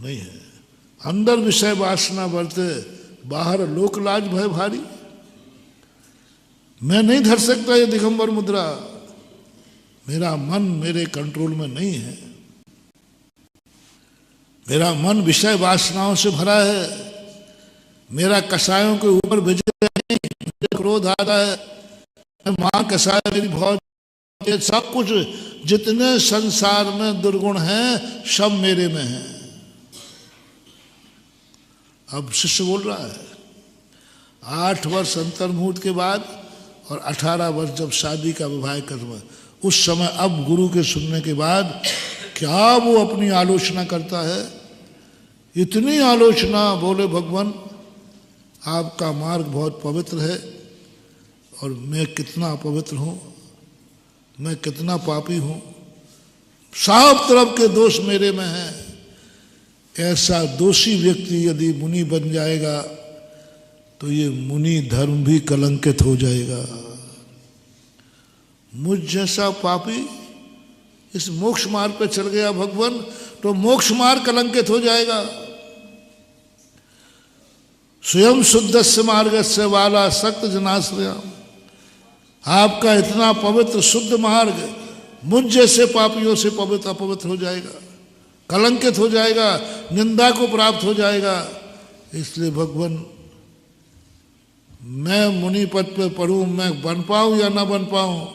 नहीं है। अंदर विषय वासना बढ़ते, बाहर लोक लाज भय भारी। मैं नहीं धर सकता ये दिगंबर मुद्रा, मेरा मन मेरे कंट्रोल में नहीं है। मेरा मन विषय वासनाओं से भरा है, मेरा कसायों के ऊपर विजय नहीं, मुझे क्रोध आता है, मैं मां कसाय मेरी बहुत, ये सब कुछ जितने संसार में दुर्गुण हैं सब मेरे में हैं। अब शिष्य बोल रहा है 8 वर्ष अंतर्मुहूर्त के बाद और 18 वर्ष जब शादी का विवाह कर्म, उस समय अब गुरु के सुनने के बाद क्या वो अपनी आलोचना करता है। इतनी आलोचना, बोले भगवान आपका मार्ग बहुत पवित्र है और मैं कितना अपवित्र हूँ, मैं कितना पापी हूँ, सब तरफ के दोष मेरे में हैं। ऐसा दोषी व्यक्ति यदि मुनि बन जाएगा तो ये मुनि धर्म भी कलंकित हो जाएगा। मुझ जैसा पापी इस मोक्ष मार्ग पे चल गया भगवान तो मोक्ष मार्ग कलंकित हो जाएगा। स्वयं शुद्धस्य मार्गस्य वाला सक्त जनाश्रया, आपका इतना पवित्र शुद्ध मार्ग मुझ जैसे पापियों से पवित्र अपवित्र हो जाएगा, कलंकित हो जाएगा, निंदा को प्राप्त हो जाएगा। इसलिए भगवान मैं मुनि पद पे पढ़ूं, मैं बन पाऊं या ना बन पाऊं,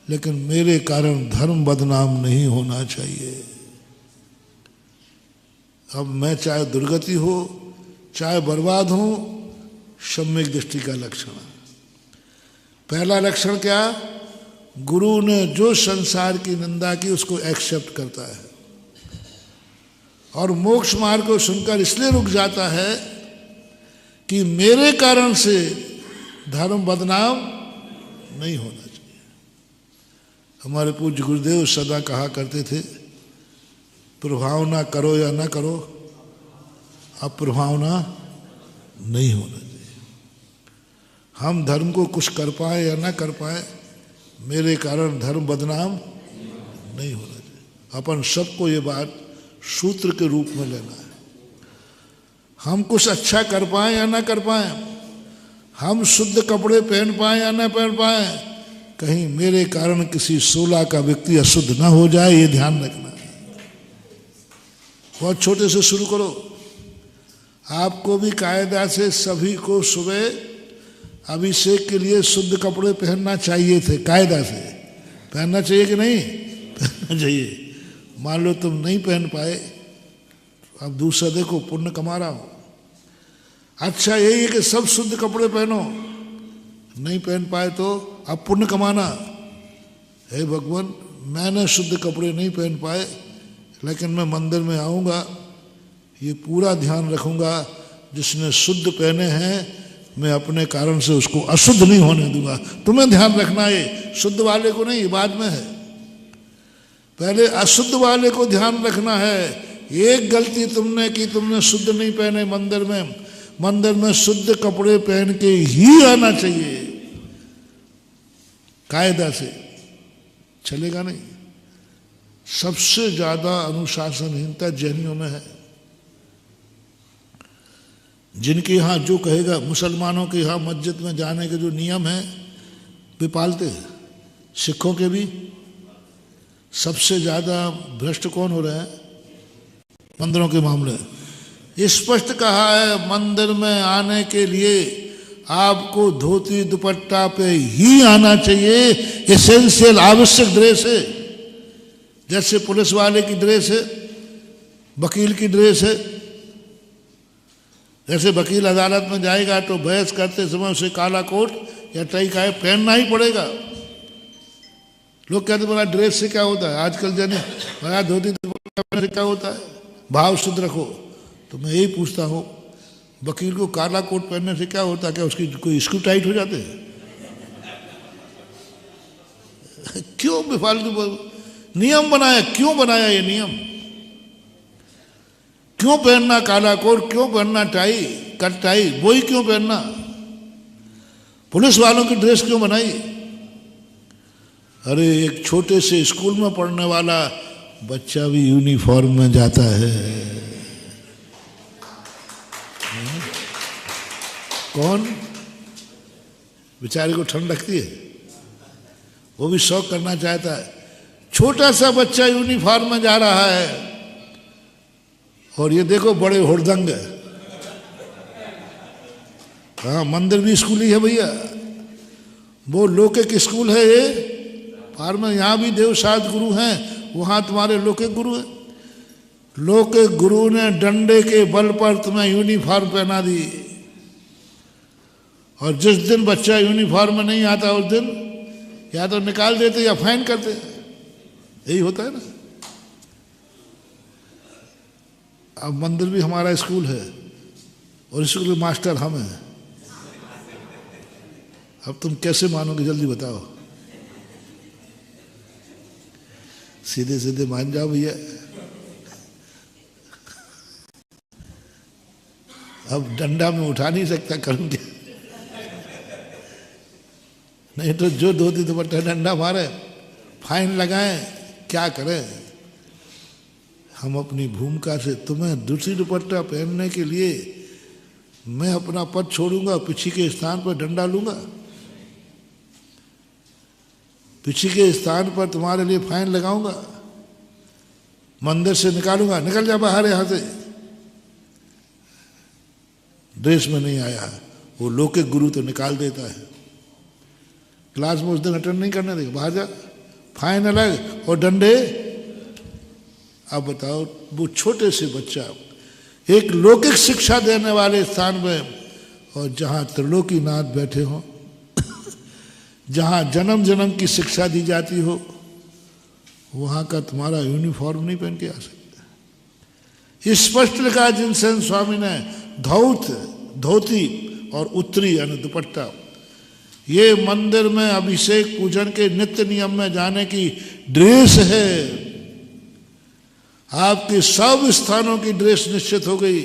लेकिन मेरे कारण धर्म बदनाम नहीं होना चाहिए। अब मैं चाहे दुर्गति हो चाहे बर्बाद हो, सम्यक दृष्टि का लक्षण। पहला लक्षण क्या, गुरु ने जो संसार की निंदा की उसको एक्सेप्ट करता है और मोक्ष मार्ग को सुनकर इसलिए रुक जाता है कि मेरे कारण से धर्म बदनाम नहीं होना चाहिए। हमारे पूज्य गुरुदेव सदा कहा करते थे, प्रभावना करो या ना करो, अप्रभावना नहीं होना चाहिए। हम धर्म को कुछ कर पाए या ना कर पाए, मेरे कारण धर्म बदनाम नहीं होना चाहिए। अपन सबको ये बात सूत्र के रूप में लेना है। हम कुछ अच्छा कर पाए या ना कर पाए, हम शुद्ध कपड़े पहन पाए या ना पहन पाए, कहीं मेरे कारण किसी 16 का व्यक्ति अशुद्ध ना हो जाए, ये ध्यान रखना है। बहुत छोटे से शुरू करो। आपको भी कायदा से सभी को सुबह अभिषेक के लिए शुद्ध कपड़े पहनना चाहिए थे, कायदा से पहनना चाहिए कि नहीं पहनना चाहिए। मान लो तुम नहीं पहन पाए, अब दूसरा देखो पुण्य कमा रहा हो। अच्छा यही है कि सब शुद्ध कपड़े पहनो, नहीं पहन पाए तो अब पुण्य कमाना। हे भगवान मैंने शुद्ध कपड़े नहीं पहन पाए, लेकिन मैं मंदिर में आऊँगा, ये पूरा ध्यान रखूँगा जिसने शुद्ध पहने हैं मैं अपने कारण से उसको अशुद्ध नहीं होने दूंगा। तुम्हें ध्यान रखना है, शुद्ध वाले को नहीं, बाद में है, पहले अशुद्ध वाले को ध्यान रखना है। एक गलती तुमने की, तुमने शुद्ध नहीं पहने मंदिर में शुद्ध कपड़े पहन के ही आना चाहिए, कायदा से चलेगा नहीं। सबसे ज्यादा अनुशासनहीनता जैनियों में है। जिनके यहाँ जो कहेगा, मुसलमानों के यहाँ मस्जिद में जाने के जो नियम हैं वे पालते हैं, सिखों के भी। सबसे ज्यादा भ्रष्ट कौन हो रहे हैं मंदिरों के मामले। स्पष्ट कहा है मंदिर में आने के लिए आपको धोती दुपट्टा पे ही आना चाहिए, एसेंशियल आवश्यक ड्रेस है। जैसे पुलिस वाले की ड्रेस है, वकील की ड्रेस है। जैसे वकील अदालत में जाएगा तो बहस करते समय उसे काला कोट या टाई का पहनना ही पड़ेगा। लोग कहते बोला ड्रेस से क्या होता है, आजकल जाने बड़ा धोती दुपट्टा से क्या होता है, भाव शुद्ध रखो। तो मैं यही पूछता हूँ, वकील को काला कोट पहनने से क्या होता है, क्या उसकी कोई स्क्रू टाइट हो जाते हैं? क्यों बेफालतू नियम बनाया, क्यों बनाया ये नियम? क्यों पहनना काला कोट, क्यों पहनना टाई, कट टाई, वही क्यों पहनना? पुलिस वालों की ड्रेस क्यों बनाई? अरे एक छोटे से स्कूल में पढ़ने वाला बच्चा भी यूनिफॉर्म में जाता है। कौन? बेचारे को ठंड लगती है, वो भी शौक करना चाहता है। छोटा सा बच्चा यूनिफॉर्म में जा रहा है और ये देखो बड़े हुड़दंग है। हाँ, मंदिर भी स्कूल ही है भैया, वो लौकिक स्कूल है ये। फार्म में यहाँ भी देवसाद गुरु हैं, वहाँ तुम्हारे लौकिक गुरु हैं। लौकिक गुरु ने डंडे के बल पर तुम्हें यूनिफॉर्म पहना दी, और जिस दिन बच्चा यूनिफॉर्म में नहीं आता उस दिन या तो निकाल देते या फाइन करते। यही होता है ना। अब मंदिर भी हमारा स्कूल है और स्कूल के मास्टर हम हैं। अब तुम कैसे मानोगे, जल्दी बताओ। सीधे सीधे मान जाओ भैया। अब डंडा में उठा नहीं सकता, करूं क्या? नहीं तो जो धोती दुपट्टा डंडा मारे, फाइन लगाए, क्या करें? हम अपनी भूमिका से तुम्हें दूसरी दुपट्टा पहनने के लिए मैं अपना पद छोड़ूंगा, पीछे के स्थान पर डंडा लूंगा, पीछे के स्थान पर तुम्हारे लिए फाइन लगाऊंगा, मंदिर से निकालूंगा, निकल जा बाहर यहां से। ड्रेस में नहीं आया, वो लौकिक गुरु तो निकाल देता है। क्लास में उस दिन अटेंड नहीं करने देगा, बाहर जा, फाइन अलग और डंडे। अब बताओ, वो छोटे से बच्चा एक लौकिक शिक्षा देने वाले स्थान में, और जहाँ त्रिलोकीनाथ बैठे हो, जहाँ जन्म जन्म की शिक्षा दी जाती हो, वहाँ का तुम्हारा यूनिफॉर्म नहीं पहन के आ सकते। स्पष्ट लिखा जिनसेन स्वामी ने, धोती और उत्तरी यानी दुपट्टा, ये मंदिर में अभिषेक पूजन के नित्य नियम में जाने की ड्रेस है। आपके सब स्थानों की ड्रेस निश्चित हो गई।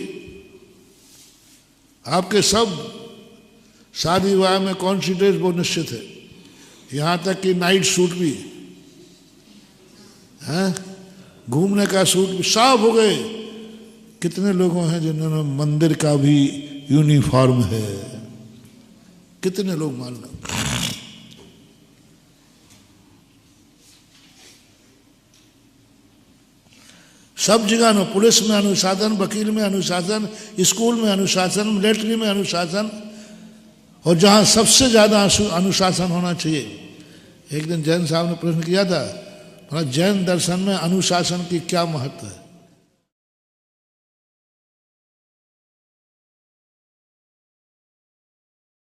आपके सब शादी विवाह में कौन सी ड्रेस, वो निश्चित है। यहां तक कि नाइट सूट भी है, घूमने का सूट भी सब हो गए। कितने लोगों हैं जिन्होंने मंदिर का भी यूनिफॉर्म है? कितने लोग मान लो। सब जगह ना, पुलिस में अनुशासन, वकील में अनुशासन, स्कूल में अनुशासन, मिलिट्री में अनुशासन, और जहां सबसे ज्यादा अनुशासन होना चाहिए। एक दिन जैन साहब ने प्रश्न किया था, जैन दर्शन में अनुशासन की क्या महत्व है?